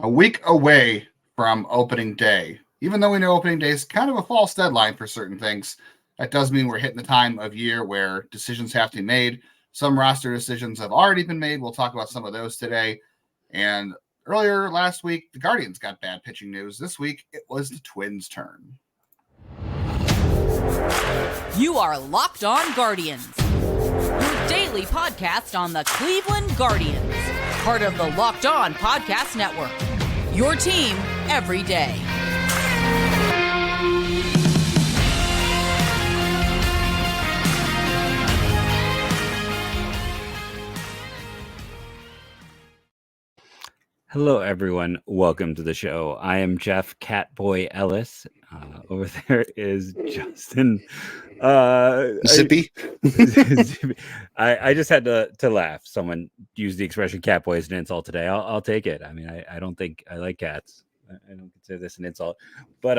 A week away from opening day. Even though we know opening day is kind of a false deadline for certain things, that does mean we're hitting the time of year where decisions have to be made. Some roster decisions have already been made. We'll talk about some of those today. And earlier last week, the Guardians got bad pitching news. This week, it was the Twins' turn. You are Locked On Guardians, your daily podcast on the Cleveland Guardians, part of the Locked On Podcast Network, your team every day. Hello, everyone. Welcome to the show. I am Jeff Catboy Ellis. Over there is Justin. Zippy. I just had to laugh. Someone used the expression "catboy" as an insult today. I'll take it. I mean, I don't think I like cats. I don't consider this an insult. But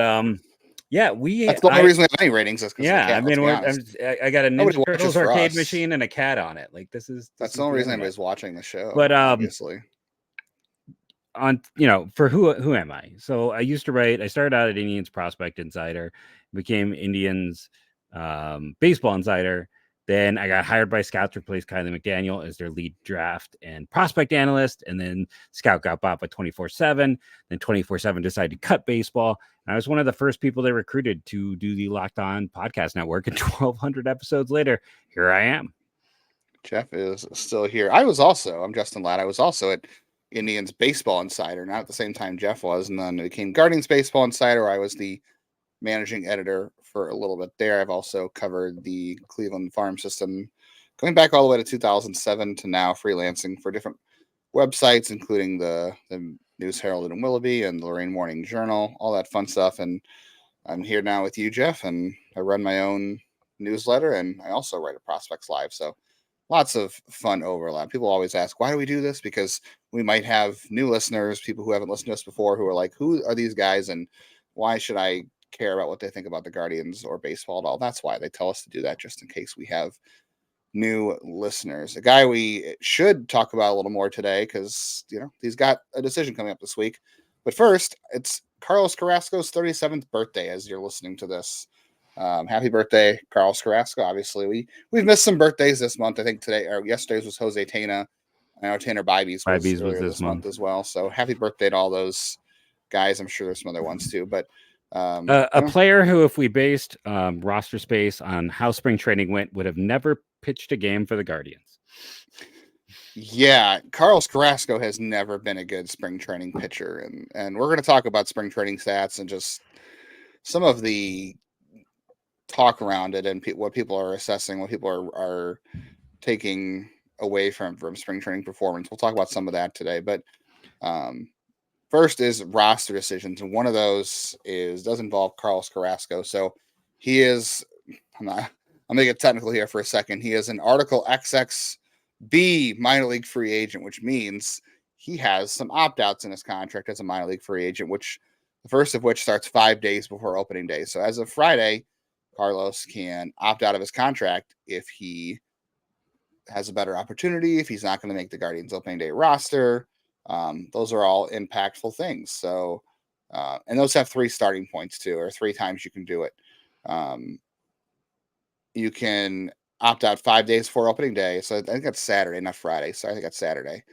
yeah, that's the only reason we have any ratings. Is yeah, cat, I mean, I got a Ninja Turtles arcade us. Machine and a cat on it. Like that's the only reason anybody's watching the show. But obviously. For who am I? So I started out at Indians Prospect Insider, became Indians Baseball Insider. Then I got hired by Scouts to replace Kylie McDaniel as their lead draft and prospect analyst. And then Scout got bought by 24/7. Then 24/7 decided to cut baseball. And I was one of the first people they recruited to do the Locked On Podcast Network. And 1,200 episodes later, here I am. Jeff is still here. I'm Justin Ladd. I was also at Indians Baseball Insider, not at the same time Jeff was, and then it became Guardians Baseball Insider, where I was the managing editor for a little bit there. I've also covered the Cleveland farm system going back all the way to 2007 to now, freelancing for different websites, including the News Herald in Willoughby and the Lorraine Morning Journal, all that fun stuff. And I'm here now with you, Jeff, and I run my own newsletter, and I also write a Prospects Live. So lots of fun overlap. People always ask, why do we do this? Because we might have new listeners, people who haven't listened to us before, who are like, who are these guys? And why should I care about what they think about the Guardians or baseball at all? That's why they tell us to do that, just in case we have new listeners. A guy we should talk about a little more today, because, he's got a decision coming up this week. But first, it's Carlos Carrasco's 37th birthday as you're listening to this. Happy birthday, Carlos Carrasco. Obviously, we've missed some birthdays this month. I think today or yesterday's was Jose Tena. I know Tanner Bibes was this month as well. So happy birthday to all those guys. I'm sure there's some other ones too. But a player who, if we based roster space on how spring training went, would have never pitched a game for the Guardians. Yeah, Carlos Carrasco has never been a good spring training pitcher, and we're going to talk about spring training stats and just some of the talk around it and what people are assessing, what people are taking away from spring training performance. We'll talk about some of that today, but first is roster decisions, and one of those does involve Carlos Carrasco. So he is, I'm going to get technical here for a second. He is an Article XXB minor league free agent, which means he has some opt-outs in his contract as a minor league free agent, which the first of which starts 5 days before opening day. So as of Friday, Carlos can opt out of his contract if he has a better opportunity, if he's not going to make the Guardians opening day roster. Those are all impactful things. So, and those have 3 starting points too, or 3 times you can do it. You can opt out 5 days before opening day. So I think that's Saturday, not Friday. So I think that's Saturday.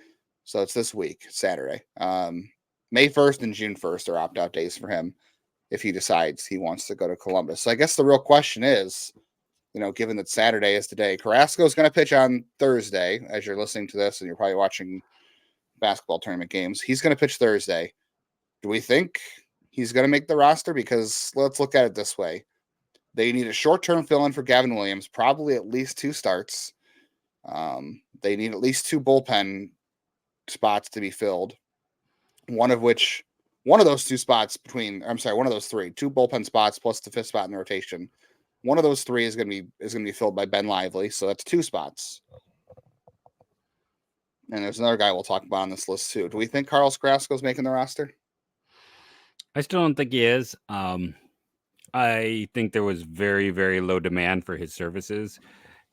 So it's this week, Saturday. May 1st and June 1st are opt out days for him if he decides he wants to go to Columbus. So I guess the real question is, given that Saturday is the day, Carrasco is going to pitch on Thursday as you're listening to this and you're probably watching basketball tournament games. He's going to pitch Thursday. Do we think he's going to make the roster? Because let's look at it this way. They need a short-term fill-in for Gavin Williams, probably at least 2 starts. They need at least 2 bullpen spots to be filled. One of those 2 spots one of those 3, 2 bullpen spots plus the 5th spot in the rotation. One of those 3 is going to be filled by Ben Lively, so that's 2 spots. And there's another guy we'll talk about on this list too. Do we think Carlos Carrasco is making the roster? I still don't think he is. I think there was very, very low demand for his services,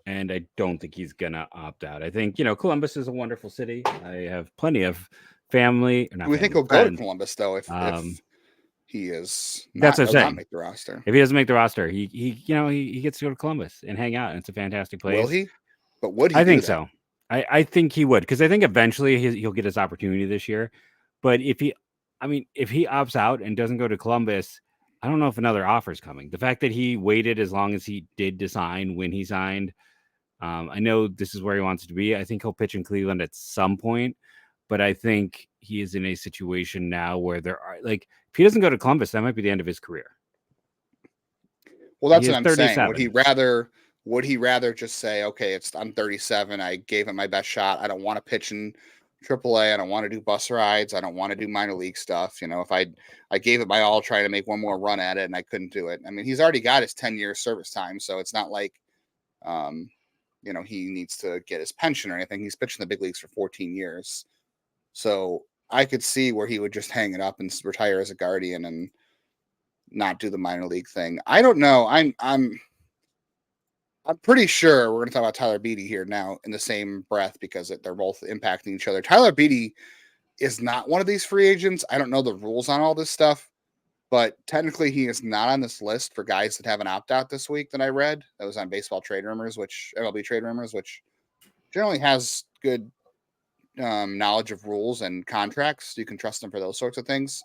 and I don't think he's going to opt out. I think, Columbus is a wonderful city. I have plenty of family, or not Do we family, think he'll go to friends. Columbus though if he is That's not, what I'm does not saying. make the roster? If he doesn't make the roster, he gets to go to Columbus and hang out. And it's a fantastic place. Will he? But would he I do think that? so. I think he would, because I think eventually he'll get his opportunity this year. But if he opts out and doesn't go to Columbus, I don't know if another offer is coming. The fact that he waited as long as he did to sign when he signed, I know this is where he wants to be. I think he'll pitch in Cleveland at some point, but I think he is in a situation now where there are, like, if he doesn't go to Columbus, that might be the end of his career. Well, that's He what is I'm saying. 37. Would he rather just say, okay, I'm 37. I gave it my best shot. I don't want to pitch in AAA. I don't want to do bus rides. I don't want to do minor league stuff. If I gave it my all trying to make one more run at it and I couldn't do it. I mean, he's already got his 10-year service time, so it's not like, he needs to get his pension or anything. He's pitched in the big leagues for 14 years. So I could see where he would just hang it up and retire as a Guardian and not do the minor league thing. I don't know. I'm pretty sure we're going to talk about Tyler Beede here now in the same breath because they're both impacting each other. Tyler Beede is not one of these free agents. I don't know the rules on all this stuff, but technically he is not on this list for guys that have an opt-out this week that I read. That was on MLB Trade Rumors, which generally has good knowledge of rules and contracts. You can trust them for those sorts of things.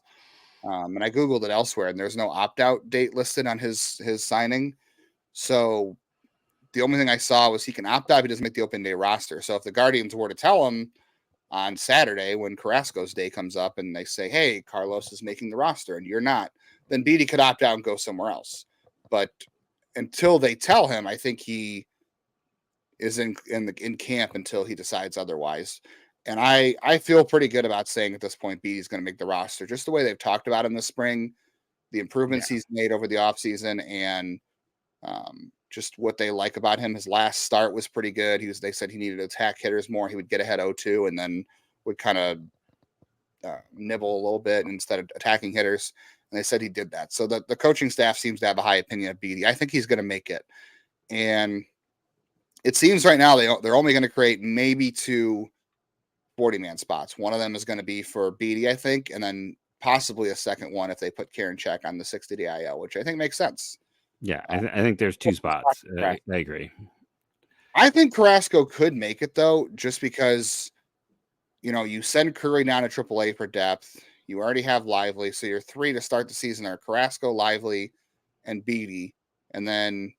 And I Googled it elsewhere, and there's no opt-out date listed on his signing. So the only thing I saw was he can opt out if he doesn't make the open day roster. So if the Guardians were to tell him on Saturday when Carrasco's day comes up and they say, hey, Carlos is making the roster and you're not, then Beede could opt out and go somewhere else. But until they tell him, I think he is in camp until he decides otherwise. And I feel pretty good about saying at this point Beede is going to make the roster, just the way they've talked about him this spring, the improvements he's made over the offseason, and just what they like about him. His last start was pretty good. They said he needed to attack hitters more. He would get ahead 0-2 and then would kind of nibble a little bit instead of attacking hitters. And they said he did that. So the coaching staff seems to have a high opinion of Beede. I think he's going to make it. And it seems right now they're only going to create maybe 2 40-man spots. One of them is going to be for Beede, I think, and then possibly a second one if they put Karinchak on the 60-day IL, which I think makes sense. Yeah, I think there's 2 spots. I agree. I think Carrasco could make it, though, just because, you send Curry down to AAA for depth. You already have Lively, so your 3 to start the season are Carrasco, Lively, and Beede. And then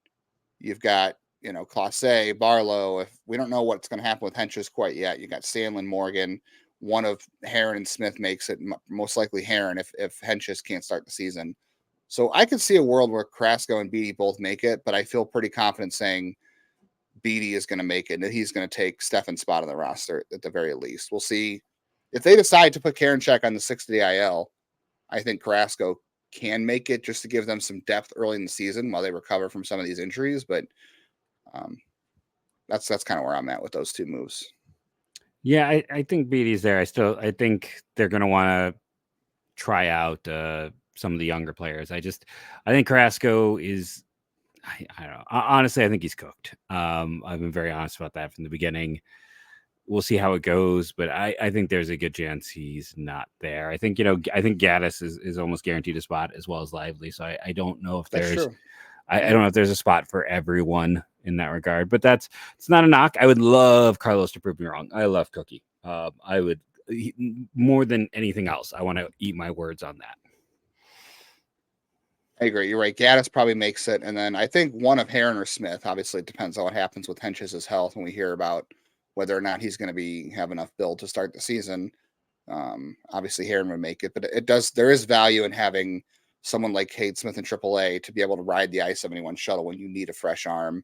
you've got, Clase, Barlow. If we don't know what's going to happen with Hentges quite yet, you got Sandlin, Morgan. One of Herron and Smith makes it, most likely Herron if Hentges can't start the season. So I could see a world where Carrasco and Beede both make it, but I feel pretty confident saying Beede is going to make it and that he's going to take Stefan's spot on the roster at the very least. We'll see if they decide to put Karinchak on the 60-day IL. I think Carrasco can make it just to give them some depth early in the season while they recover from some of these injuries. But that's kind of where I'm at with those 2 moves. Yeah, I think Beattie's there. I think they're going to want to try out some of the younger players. I think Carrasco is, I don't know. Honestly, I think he's cooked. I've been very honest about that from the beginning. We'll see how it goes, but I think there's a good chance he's not there. I think Gaddis is almost guaranteed a spot as well as Lively. So I don't know if there's, I don't know if there's a spot for everyone in that regard, but it's not a knock. I would love Carlos to prove me wrong. I love Cookie. I would more than anything else. I want to eat my words on that. I agree. You're right. Gaddis probably makes it. And then I think one of Herron or Smith, obviously it depends on what happens with Hentges' health when we hear about whether or not he's going to have enough build to start the season. Obviously Herron would make it, but there is value in having someone like Cade Smith in AAA to be able to ride the I-71 shuttle when you need a fresh arm.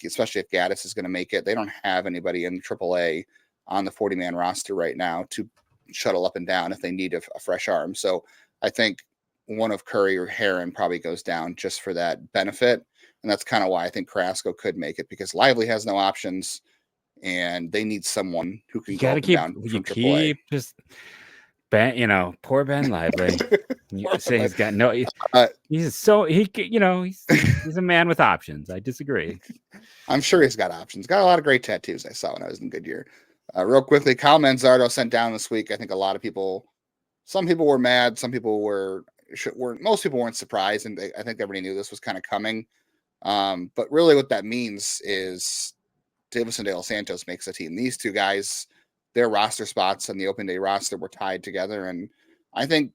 Especially if Gaddis is going to make it. They don't have anybody in AAA on the 40-man roster right now to shuttle up and down if they need a fresh arm. So I think one of Curry or Herron probably goes down just for that benefit. And that's kind of why I think Carrasco could make it, because Lively has no options and they need someone who can go up and down from AAA. Just Ben, poor Ben Lively. You say he's got no, he's a man with options. I disagree. I'm sure he's got options. Got a lot of great tattoos I saw when I was in Goodyear. Real quickly, Kyle Manzardo sent down this week. I think a lot of people, some people were mad, some people were most people weren't surprised, and I think everybody knew this was kind of coming. But really, what that means is Davis and De Los Santos makes the team. These two guys, their roster spots on the open day roster were tied together, and I think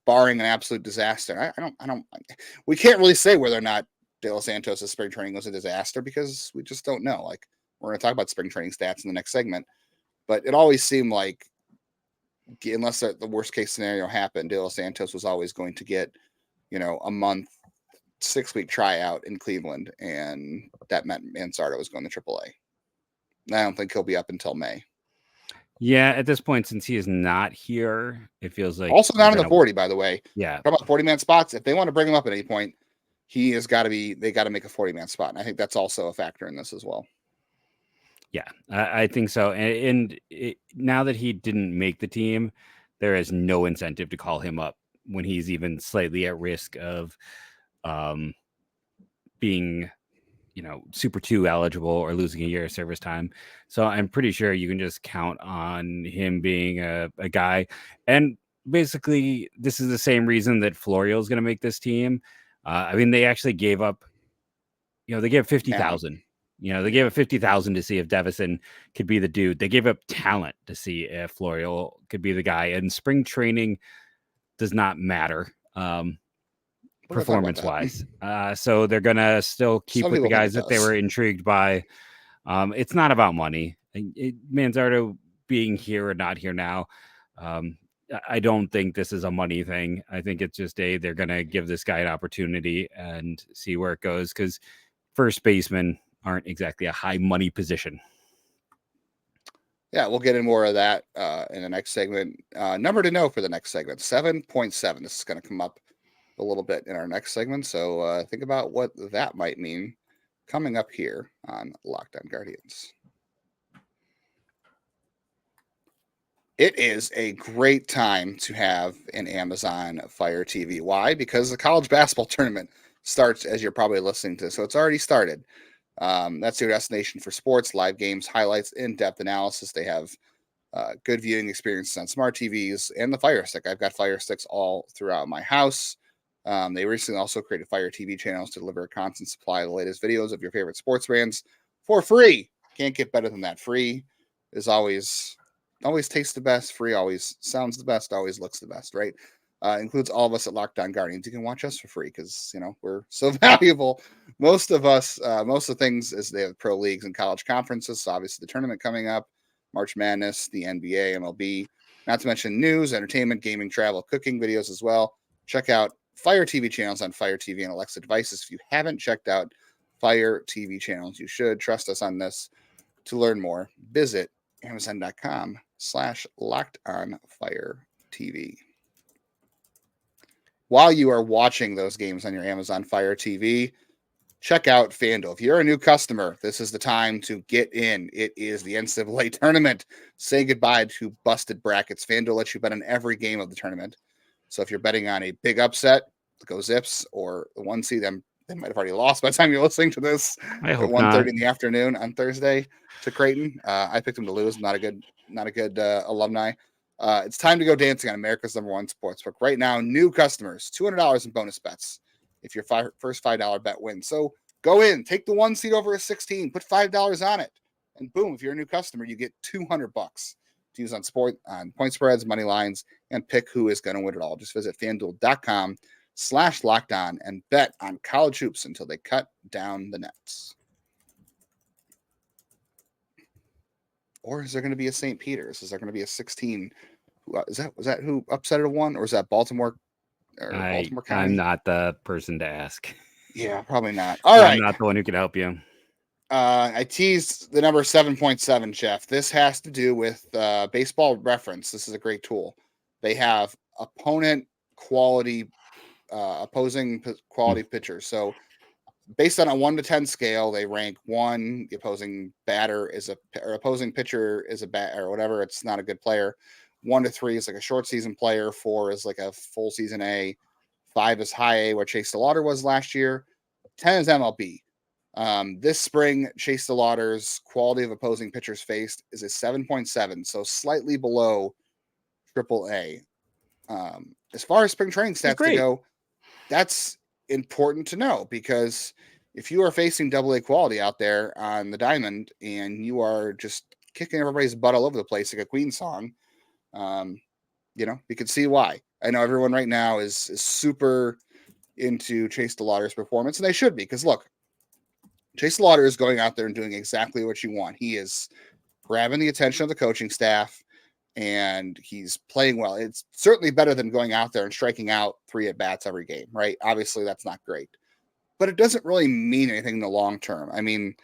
barring an absolute disaster, we can't really say whether or not De Los Santos' spring training was a disaster because we just don't know. Like, we're going to talk about spring training stats in the next segment, but it always seemed like, unless the worst case scenario happened, De Los Santos was always going to get, a month, 6-week tryout in Cleveland, and that meant Manzardo was going to AAA. I don't think he'll be up until May. Yeah, at this point, since he is not here, it feels like also not in the 40, by the way. Yeah, talk about 40-man spots. If they want to bring him up at any point, he has got to be. They got to make a 40-man spot, and I think that's also a factor in this as well. Yeah, I think so. And now that he didn't make the team, there is no incentive to call him up when he's even slightly at risk of being, Super 2 eligible or losing a year of service time. So I'm pretty sure you can just count on him being a guy. And basically, this is the same reason that Florio is going to make this team. I mean, they actually gave up, they gave 50,000. They gave up 50,000 to see if Devison could be the dude. They gave up talent to see if Florio could be the guy. And spring training does not matter performance-wise. So they're going to still keep with the guys that they were intrigued by. It's not about money. Manzardo being here or not here now, I don't think this is a money thing. I think it's just they're going to give this guy an opportunity and see where it goes, because first basemen aren't exactly a high money position. Yeah, we'll get in more of that in the next segment. Number to know for the next segment, 7.7. This is going to come up a little bit in our next segment, so think about what that might mean coming up here on Locked On Guardians. It is a great time to have an Amazon Fire TV. Why? Because the college basketball tournament starts as you're probably listening to, so it's already started. That's your destination for sports, live games, highlights, in-depth analysis. They have good viewing experiences on smart TVs and the Fire Stick. I've got Fire Sticks all throughout my house. They recently also created Fire TV channels to deliver a constant supply of the latest videos of your favorite sports brands for free. Can't get better than that. Free is always tastes the best. Free always sounds the best, always looks the best, right? Includes all of us at Locked On Guardians. You can watch us for free because, we're so valuable. Most of the things is they have pro leagues and college conferences. So obviously the tournament coming up, March Madness, the NBA, MLB, not to mention news, entertainment, gaming, travel, cooking videos as well. Check out Fire TV channels on Fire TV and Alexa devices. If you haven't checked out Fire TV channels, you should. Trust us on this. To learn more, visit Amazon.com/LockedOnFireTV. While you are watching those games on your Amazon Fire TV, check out FanDuel. If you're a new customer, this is the time to get in. It is the NCAA tournament. Say goodbye to busted brackets. FanDuel lets you bet on every game of the tournament. So if you're betting on a big upset, go Zips, or the 1 seed, they might have already lost by the time you're listening to this at 1:30 in the afternoon on Thursday to Creighton. I picked them to lose. Not a good alumni. It's time to go dancing on America's #1 sportsbook. Right now, new customers, $200 in bonus bets if your first $5 bet wins. So go in, take the 1 seed over a 16, put $5 on it, and boom, if you're a new customer, you get $200 to use on point spreads, money lines, and pick who is going to win it all. Just visit FanDuel.com/LockedOn and bet on college hoops until they cut down the nets. Or is there going to be a St. Peter's? Is there going to be a 16? Was that who upset it 1, or is that Baltimore? Baltimore County? I'm not the person to ask. Yeah, probably not. All right, I'm not the one who can help you. I teased the number 7.7, Jeff. This has to do with Baseball Reference. This is a great tool. They have opposing quality pitchers. So based on a 1 to 10 scale, they rank 1, the opposing opposing pitcher is a bat or whatever. It's not a good player. 1 to 3 is like a short season player. 4 is like a full season A. 5 is high A, where Chase DeLauter was last year. 10 is MLB. This spring, Chase DeLauter's quality of opposing pitchers faced is a 7.7, so slightly below AAA. As far as spring training stats to go, that's important to know, because if you are facing AA quality out there on the diamond and you are just kicking everybody's butt all over the place like a Queen song, you can see why. I know everyone right now is super into Chase DeLauter's performance, and they should be, because look, Chase DeLauter is going out there and doing exactly what you want. He is grabbing the attention of the coaching staff, and he's playing well. It's certainly better than going out there and striking out 3 at-bats every game, right? Obviously, that's not great. But it doesn't really mean anything in the long term. I mean,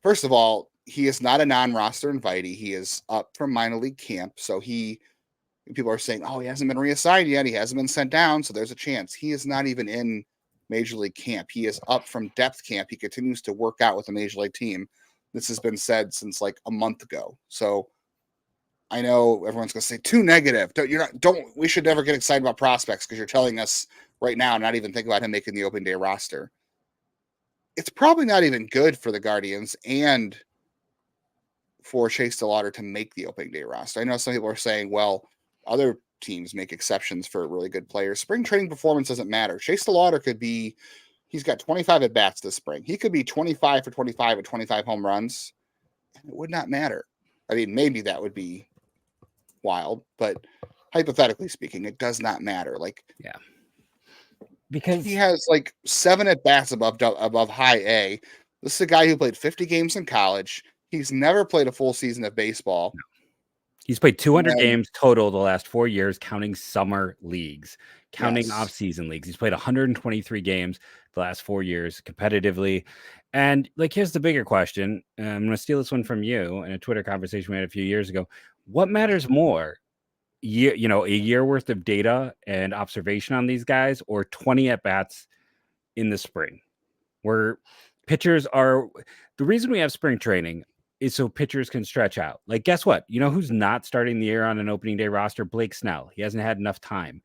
first of all, he is not a non-roster invitee. He is up from minor league camp, so people are saying, oh, he hasn't been reassigned yet. He hasn't been sent down, so there's a chance. He is not even in Major League camp. He is up from depth camp. He continues to work out with the Major League team. This has been said since like a month ago. So I know everyone's going to say too negative. We should never get excited about prospects because you're telling us right now not even think about him making the opening day roster. It's probably not even good for the Guardians and for Chase DeLauter to make the opening day roster. I know some people are saying, well, other teams make exceptions for really good players. Spring training performance doesn't matter. Chase DeLauter he's got 25 at bats this spring. He could be 25 for 25 with 25 home runs, and it would not matter. I mean, maybe that would be wild, but hypothetically speaking, it does not matter. Because he has like 7 at bats above high A. This is a guy who played 50 games in college. He's never played a full season of baseball. No. He's played 200 games total the last 4 years, counting summer leagues, counting off-season leagues. He's played 123 games the last 4 years competitively. And here's the bigger question. I'm going to steal this one from you in a Twitter conversation we had a few years ago. What matters more? A year worth of data and observation on these guys, or 20 at-bats in the spring, where pitchers are the reason we have spring training is so pitchers can stretch out. Guess what? You know who's not starting the year on an opening day roster? Blake Snell. He hasn't had enough time.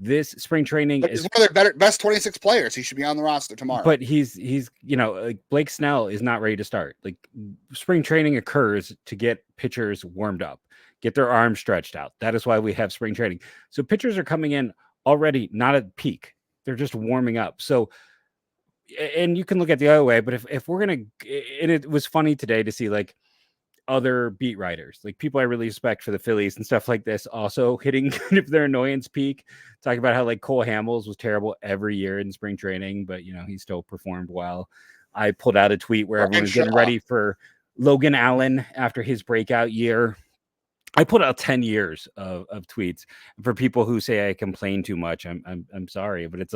This spring training is one of their best 26 players. He should be on the roster tomorrow. But he's Blake Snell is not ready to start. Spring training occurs to get pitchers warmed up, get their arms stretched out. That is why we have spring training. So pitchers are coming in already not at peak. They're just warming up. So, and you can look at the other way, but if we're going to, and it was funny today to see other beat writers, people I really respect for the Phillies and stuff like this, also hitting kind of their annoyance peak, talking about how Cole Hamels was terrible every year in spring training, but he still performed well. I pulled out a tweet where everyone was getting ready for Logan Allen after his breakout year. I put out 10 years of tweets. For people who say I complain too much, I'm sorry, but it's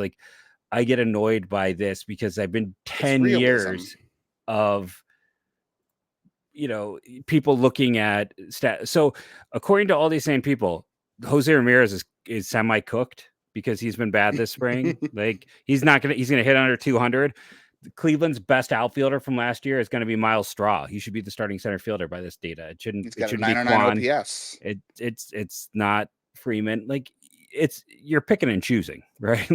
I get annoyed by this because I've been 10 years of people looking at stats. So according to all these same people, Jose Ramirez is semi-cooked because he's been bad this spring. He's going to hit under 200. Cleveland's best outfielder from last year is going to be Miles Straw. He should be the starting center fielder by this data. It shouldn't be Quan. OPS. It's not Freeman. You're picking and choosing, right?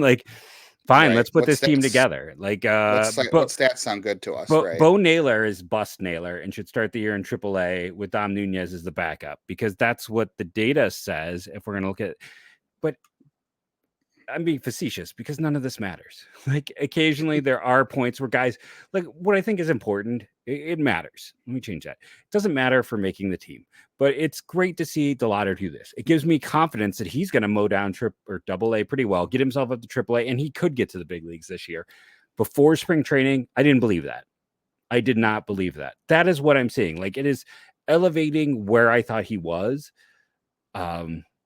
Fine, right. Let's put this team together. What stats sound good to us? Right? Bo Naylor is bust Naylor and should start the year in AAA with Dom Nunez as the backup, because that's what the data says. If we're going to look at, but I'm being facetious because none of this matters. Occasionally there are points where guys, what I think is important, it matters. Let me change that. It doesn't matter for making the team, but it's great to see DeLauter do this. It gives me confidence that he's going to mow down AA pretty well, get himself up to AAA, and he could get to the big leagues this year. Before spring training, I didn't believe that. I did not believe that. That is what I'm seeing. It is elevating where I thought he was.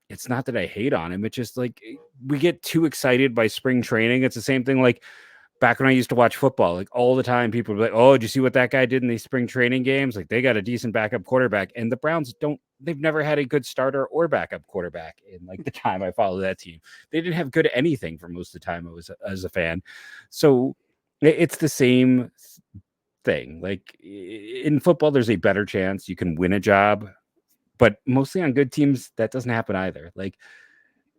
It's not that I hate on him. It's just we get too excited by spring training. It's the same thing back when I used to watch football, all the time people would be like, oh, did you see what that guy did in these spring training games? They got a decent backup quarterback. And the Browns they've never had a good starter or backup quarterback in the time I followed that team. They didn't have good anything for most of the time I was as a fan. So it's the same thing. In football, there's a better chance you can win a job, but mostly on good teams, that doesn't happen either.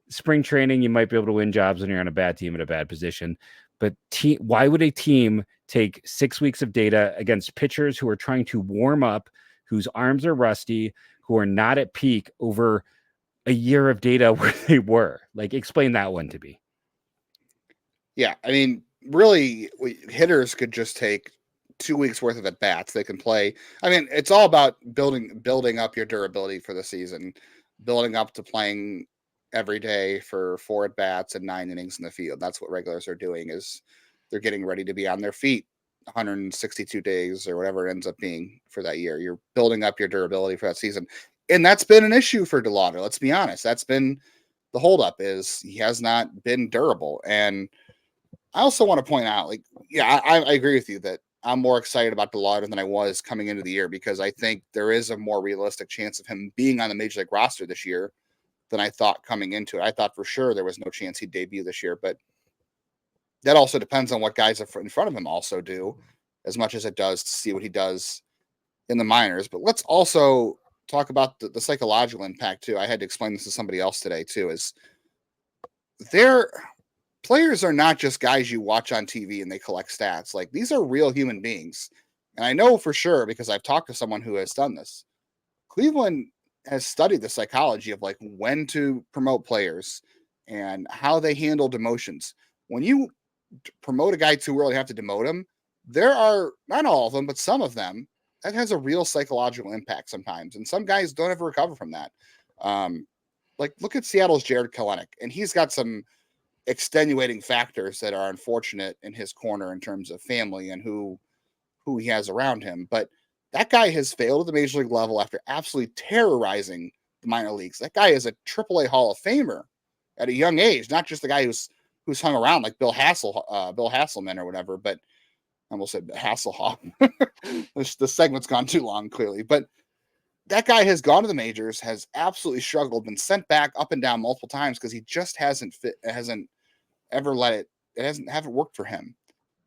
Spring training, you might be able to win jobs when you're on a bad team in a bad position. But why would a team take 6 weeks of data against pitchers who are trying to warm up, whose arms are rusty, who are not at peak over a year of data where they were? Like, explain that one to me. Yeah, I mean, really, hitters could just take 2 weeks worth of at bats. They can play. I mean, it's all about building up your durability for the season, building up to playing every day for 4 at bats and 9 innings in the field. That's what regulars are doing. Is they're getting ready to be on their feet 162 days or whatever it ends up being for that year. You're building up your durability for that season, and that's been an issue for DeLauter. Let's be honest. That's been the holdup. Is he has not been durable. And I also want to point out, like, yeah, I agree with you that I'm more excited about DeLauter than I was coming into the year, because I think there is a more realistic chance of him being on the major league roster this year than I thought coming into it. I thought for sure there was no chance he'd debut this year, but that also depends on what guys in front of him also do, as much as it does to see what he does in the minors. But let's also talk about the psychological impact too. I had to explain this to somebody else today too, is their players are not just guys you watch on TV and they collect stats. Like, these are real human beings. And I know for sure, because I've talked to someone who has done this. Cleveland has studied the psychology of, like, when to promote players and how they handle demotions. When you promote a guy too early, have to demote him, there are, not all of them, but some of them, that has a real psychological impact sometimes. And some guys don't ever recover from that. Like, look at Seattle's Jared Kelenic, and he's got some extenuating factors that are unfortunate in his corner in terms of family and who he has around him. But that guy has failed at the major league level after absolutely terrorizing the minor leagues. That guy is a AAA Hall of Famer at a young age, not just the guy who's hung around like Bill Hasselman or whatever. But I almost said Hasselhoff. The segment's gone too long, clearly. But that guy has gone to the majors, has absolutely struggled, been sent back up and down multiple times because he just hasn't ever haven't worked for him.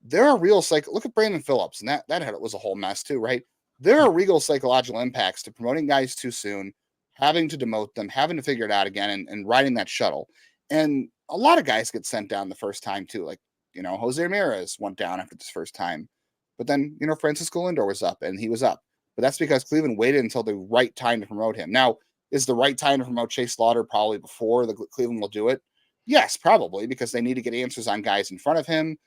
There are real look at Brandon Phillips, and that was a whole mess too, right? There are real psychological impacts to promoting guys too soon, having to demote them, having to figure it out again, and riding that shuttle. And a lot of guys get sent down the first time too. Like, Jose Ramirez went down after this first time, but then, Francisco Lindor was up and he was up. But that's because Cleveland waited until the right time to promote him. Now, is the right time to promote Chase Lauder probably before the Cleveland will do it? Yes, probably, because they need to get answers on guys in front of him,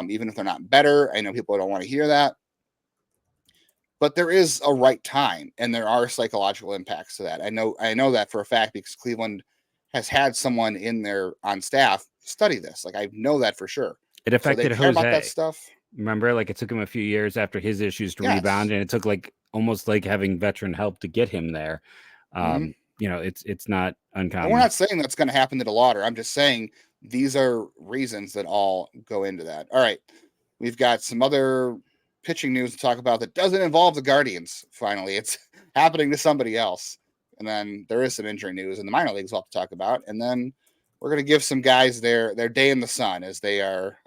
even if they're not better. I know people don't want to hear that. But there is a right time, and there are psychological impacts to that. I know that for a fact, because Cleveland has had someone in there on staff study this. Like, I know that for sure. It affected so they care Jose. about that stuff. Remember, like, it took him a few years after his issues to Yes. rebound, and it took almost like having veteran help to get him there. It's not uncommon. And we're not saying that's going to happen to DeLauter. I'm just saying these are reasons that all go into that. All right. We've got some other pitching news to talk about that doesn't involve the Guardians. Finally, it's happening to somebody else. And then there is some injury news in the minor leagues we'll have to talk about. And then we're going to give some guys their day in the sun as they are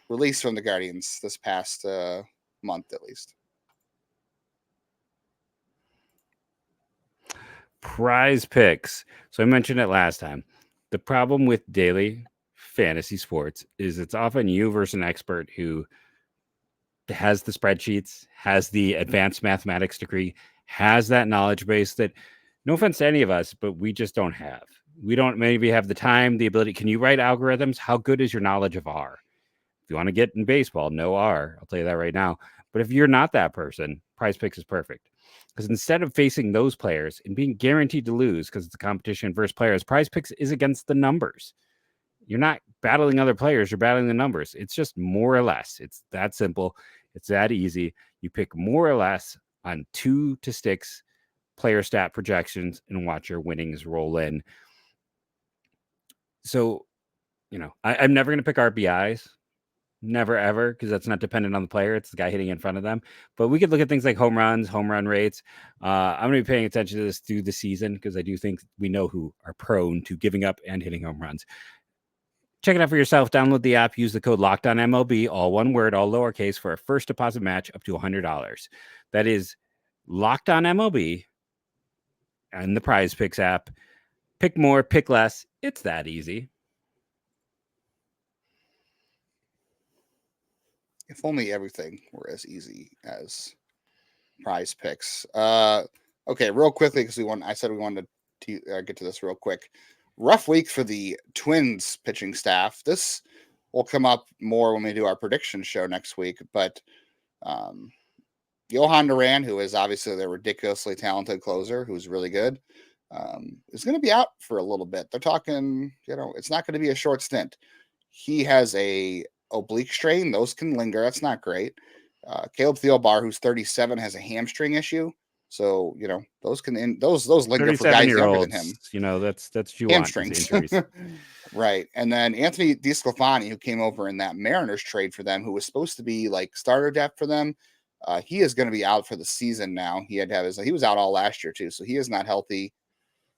released from the Guardians this past month, at least. PrizePicks. So I mentioned it last time. The problem with daily fantasy sports is it's often you versus an expert who has the spreadsheets, has the advanced mathematics degree, has that knowledge base that, no offense to any of us, but we just don't have. We don't maybe have the time, the ability. Can you write algorithms? How good is your knowledge of R? If you want to get in baseball, no R. I'll tell you that right now. But if you're not that person, PrizePicks is perfect. Because instead of facing those players and being guaranteed to lose because it's a competition versus players, PrizePicks is against the numbers. You're not battling other players, you're battling the numbers. It's just more or less. It's that simple. It's that easy. You pick more or less on 2 to 6 player stat projections and watch your winnings roll in. So, I'm never going to pick RBIs. Never, ever, because that's not dependent on the player. It's the guy hitting in front of them. But we could look at things like home runs, home run rates. I'm going to be paying attention to this through the season because I do think we know who are prone to giving up and hitting home runs. Check it out for yourself. Download the app. Use the code LOCKEDONMLB, all one word, all lowercase, for a first deposit match up to $100. That is LOCKEDONMLB and the PrizePicks app. Pick more, pick less. It's that easy. If only everything were as easy as PrizePicks. Okay, real quickly because I said we wanted to get to this real quick. Rough week for the Twins pitching staff. This will come up more when we do our prediction show next week, but Johan Duran, who is obviously their ridiculously talented closer, who's really good, is going to be out for a little bit. They're talking, it's not going to be a short stint. He has a oblique strain; those can linger. That's not great. Caleb Thielbar, who's 37, has a hamstring issue. So those can those linger for guys younger than him. That's you hamstrings. Want injuries. Right. And then Anthony DeSclafani, who came over in that Mariners trade for them, who was supposed to be like starter depth for them. He is going to be out for the season now. He was out all last year too, so he is not healthy.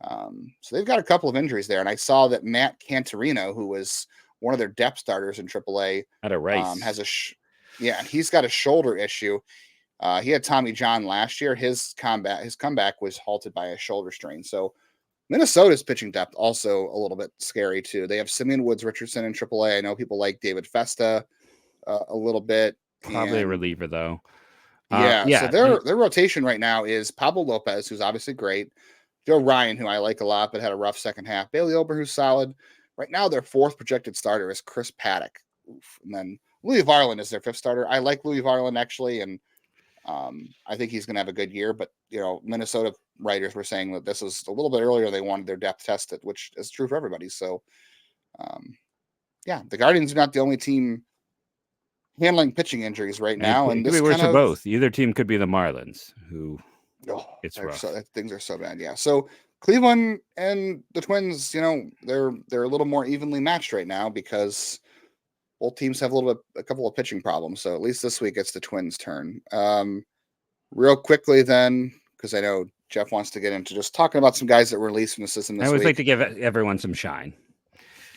So they've got a couple of injuries there, and I saw that Matt Cantorino, who was one of their depth starters in AAA, he's got a shoulder issue. He had Tommy John last year. His comeback was halted by a shoulder strain. So Minnesota's pitching depth also a little bit scary too. They have Simeon Woods Richardson in AAA. I know people like David Festa a little bit. Probably a reliever though. So their rotation right now is Pablo Lopez, who's obviously great. Joe Ryan, who I like a lot, but had a rough second half. Bailey Ober, who's solid. Right now, their fourth projected starter is Chris Paddock. And then Louis Varland is their fifth starter. I like Louis Varland, actually, and I think he's going to have a good year. But, Minnesota writers were saying that this was a little bit earlier. They wanted their depth tested, which is true for everybody. So, the Guardians are not the only team handling pitching injuries right now. And this worse for both. Either team could be the Marlins, who... it's rough. Things are so bad. Yeah. So Cleveland and the Twins, they're a little more evenly matched right now because both teams have a couple of pitching problems. So at least this week it's the Twins' turn. Real quickly then, because I know Jeff wants to get into just talking about some guys that were released from the system this week. I always like to give everyone some shine.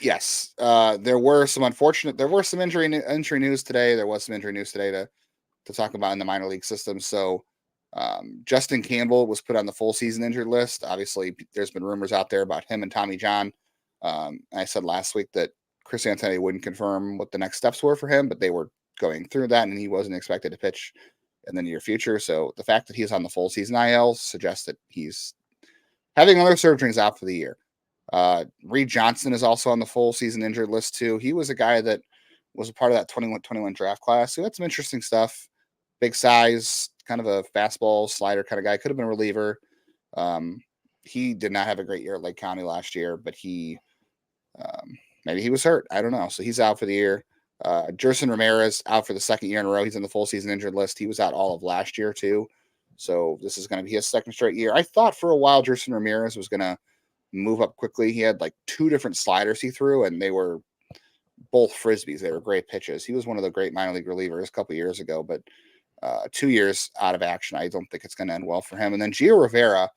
Yes. There were some injury news today. There was some injury news today to talk about in the minor league system. So Justin Campbell was put on the full season injured list. Obviously, there's been rumors out there about him and Tommy John. I said last week that Chris Antonelli wouldn't confirm what the next steps were for him, but they were going through that, and he wasn't expected to pitch in the near future. So the fact that he's on the full season IL suggests that he's having other surgeries out for the year. Reed Johnson is also on the full season injured list too. He was a guy that was a part of that 21 draft class who had some interesting stuff. Big size, kind of a fastball slider kind of guy. Could have been a reliever. He did not have a great year at Lake County last year, but maybe he was hurt. I don't know. So he's out for the year. Jerson Ramirez out for the second year in a row. He's in the full season injured list. He was out all of last year too. So this is going to be his second straight year. I thought for a while Jerson Ramirez was going to move up quickly. He had like two different sliders he threw, and they were both frisbees. They were great pitches. He was one of the great minor league relievers a couple of years ago, but 2 years out of action, I don't think it's going to end well for him. And then Gio Rivera,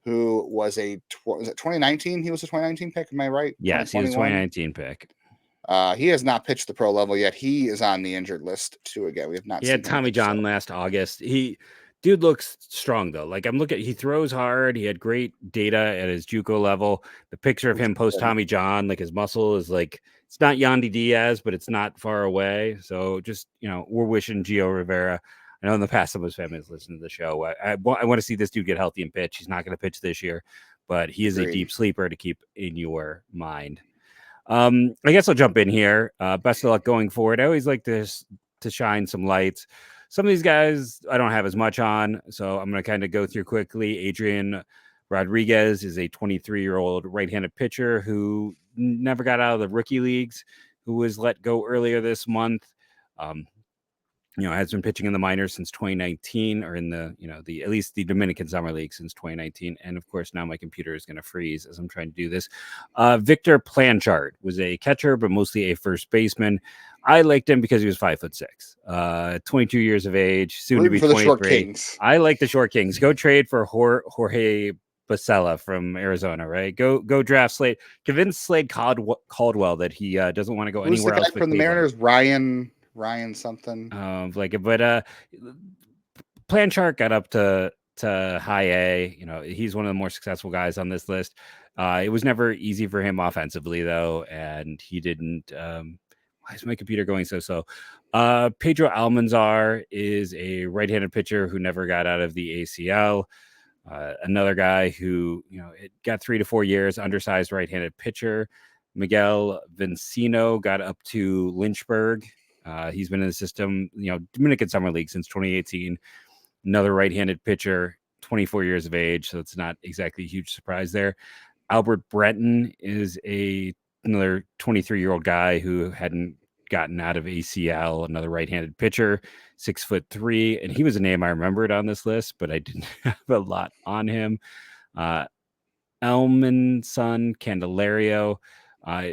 who was it 2019? He was a 2019 pick. Am I right? Yes, he was a 2019 pick. He has not pitched the pro level yet. He is on the injured list too. Again, we have not. He had Tommy John last August. Dude looks strong though. Like he throws hard. He had great data at his JUCO level. The picture of him post Tommy John, like his muscle is like, it's not Yandy Diaz, but it's not far away. So just, we're wishing Gio Rivera. I know in the past some of his family has listened to the show. I want to see this dude get healthy and pitch. He's not going to pitch this year, but he is a deep sleeper to keep in your mind. I guess I'll jump in here. Best of luck going forward. I always like to shine some lights. Some of these guys I don't have as much on, so I'm going to kind of go through quickly. Adrian Rodriguez is a 23-year-old right-handed pitcher who never got out of the rookie leagues, who was let go earlier this month. Has been pitching in the minors since 2019, or in the at least the Dominican Summer League since 2019. And of course, now my computer is going to freeze as I'm trying to do this. Victor Planchard was a catcher, but mostly a first baseman. I liked him because he was 5'6", 22 years of age, soon to be 23. I like the short kings. Go trade for Jorge Basella from Arizona, right? Go draft Slade. Convince Slade Caldwell that he doesn't want to go anywhere else. From the Mariners, Ryan something. But Planchard got up to high A. He's one of the more successful guys on this list. It was never easy for him offensively though, and he didn't Why is my computer going so slow? Pedro Almanzar is a right-handed pitcher who never got out of the ACL. Another guy who, it got 3 to 4 years, undersized right-handed pitcher. Miguel Vincino got up to Lynchburg. He's been in the system, Dominican Summer League since 2018. Another right-handed pitcher, 24 years of age, so it's not exactly a huge surprise there. Albert Breton is another 23-year-old guy who hadn't gotten out of ACL, another right-handed pitcher, 6'3", and he was a name I remembered on this list, but I didn't have a lot on him. Elman son Candelario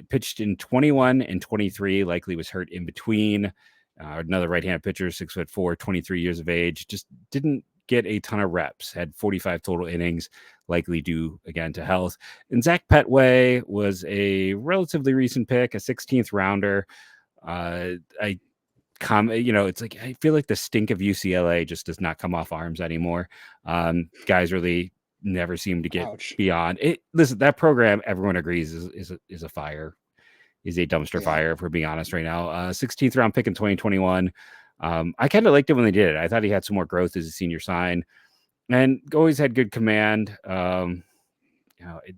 pitched in 21 and 23, likely was hurt in between. Another right-handed pitcher, 6'4", 23 years of age, just didn't get a ton of reps, had 45 total innings, likely due again to health. And Zach Petway was a relatively recent pick, a 16th rounder. It's like I feel like the stink of UCLA just does not come off arms anymore. Guys really never seem to get beyond it. Listen, that program, everyone agrees, is a fire, is a dumpster fire, if we're being honest right now. 16th round pick in 2021. I kind of liked it when they did it. I thought he had some more growth as a senior sign, and always had good command.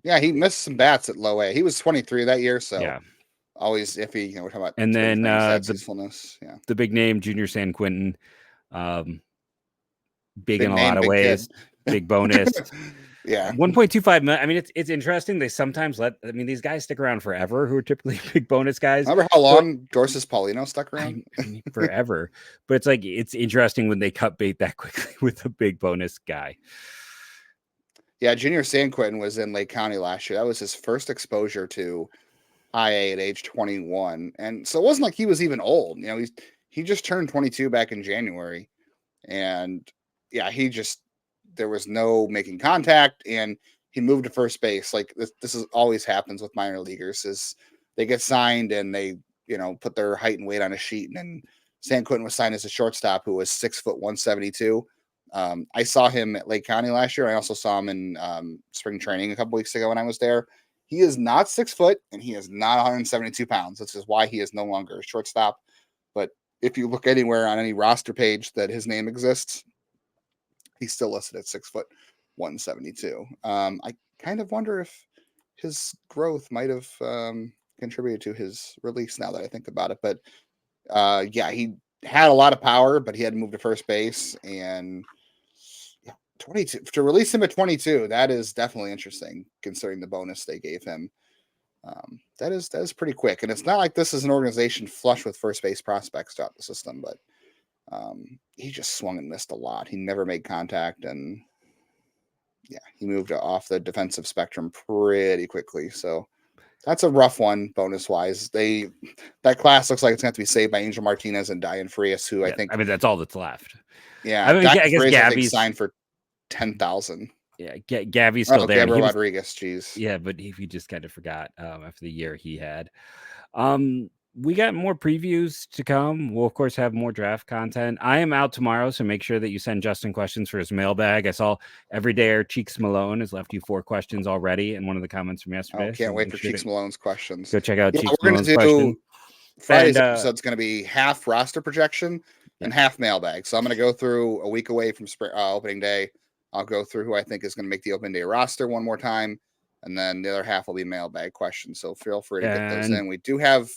He missed some bats at low A. He was 23 that year, so yeah. Always iffy. We're talking about, and then the big name Junior San Quentin, big in a lot of ways, big bonus. 1.25 million. I mean, it's interesting. They sometimes these guys stick around forever who are typically big bonus guys. Remember how long Dorsis Paulino stuck around? Forever. But it's interesting when they cut bait that quickly with a big bonus guy. Yeah, Junior San Quentin was in Lake County last year. That was his first exposure to IA at age 21, and so it wasn't like he was even old. He just turned 22 back in January, and there was no making contact, and he moved to first base. Like this is always happens with minor leaguers, is they get signed and they put their height and weight on a sheet, and then San Quentin was signed as a shortstop who was 6'172". I saw him at Lake County last year. I also saw him in spring training a couple weeks ago when I was there. He is not 6 foot, and he is not 172 pounds. This is why he is no longer a shortstop. But if you look anywhere on any roster page that his name exists, he's still listed at 6 foot 172. I kind of wonder if his growth might have contributed to his release now that I think about it. But he had a lot of power, but he had to move to first base, and 22 to release him at 22. That is definitely interesting considering the bonus they gave him. That is pretty quick, and it's not like this is an organization flush with first base prospects throughout the system, but he just swung and missed a lot. He never made contact, and he moved off the defensive spectrum pretty quickly. So that's a rough one bonus wise. That class looks like it's going to have to be saved by Angel Martinez and Diane Frias, who I think that's all that's left. Yeah, I guess Gabby's signed for 10,000. Yeah, Gabby's still there. Gabriel Rodriguez, geez. Yeah, but he just kind of forgot after the year he had. We got more previews to come. We'll, of course, have more draft content. I am out tomorrow, so make sure that you send Justin questions for his mailbag. I saw Everydayer Cheeks Malone has left you 4 questions already in one of the comments from yesterday. Can't wait for Cheeks Malone's questions. Go check out Cheeks Malone's question. Friday's episode's going to be half roster projection and half mailbag. So I'm going to go through a week away from opening day. I'll go through who I think is going to make the open day roster one more time, and then the other half will be mailbag questions. So feel free to get those in. We do have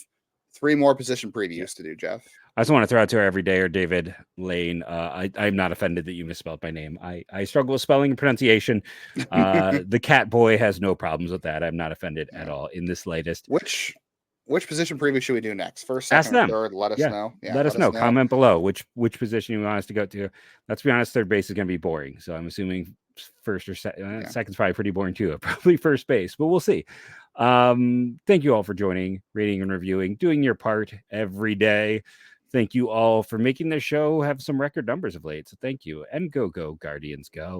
3 more position previews to do, Jeff. I just want to throw out to our Everydayer David Lane. I'm not offended that you misspelled my name. I struggle with spelling and pronunciation. The cat boy has no problems with that. I'm not offended at all in this latest. Which position preview should we do next? First, second, or third? Let us know. Yeah, let us know. Comment below which position you want us to go to. Let's be honest, third base is going to be boring. So I'm assuming first or second's probably pretty boring too. Probably first base, but we'll see. Thank you all for joining, rating and reviewing, doing your part every day. Thank you all for making this show have some record numbers of late. So thank you, and go Guardians, go.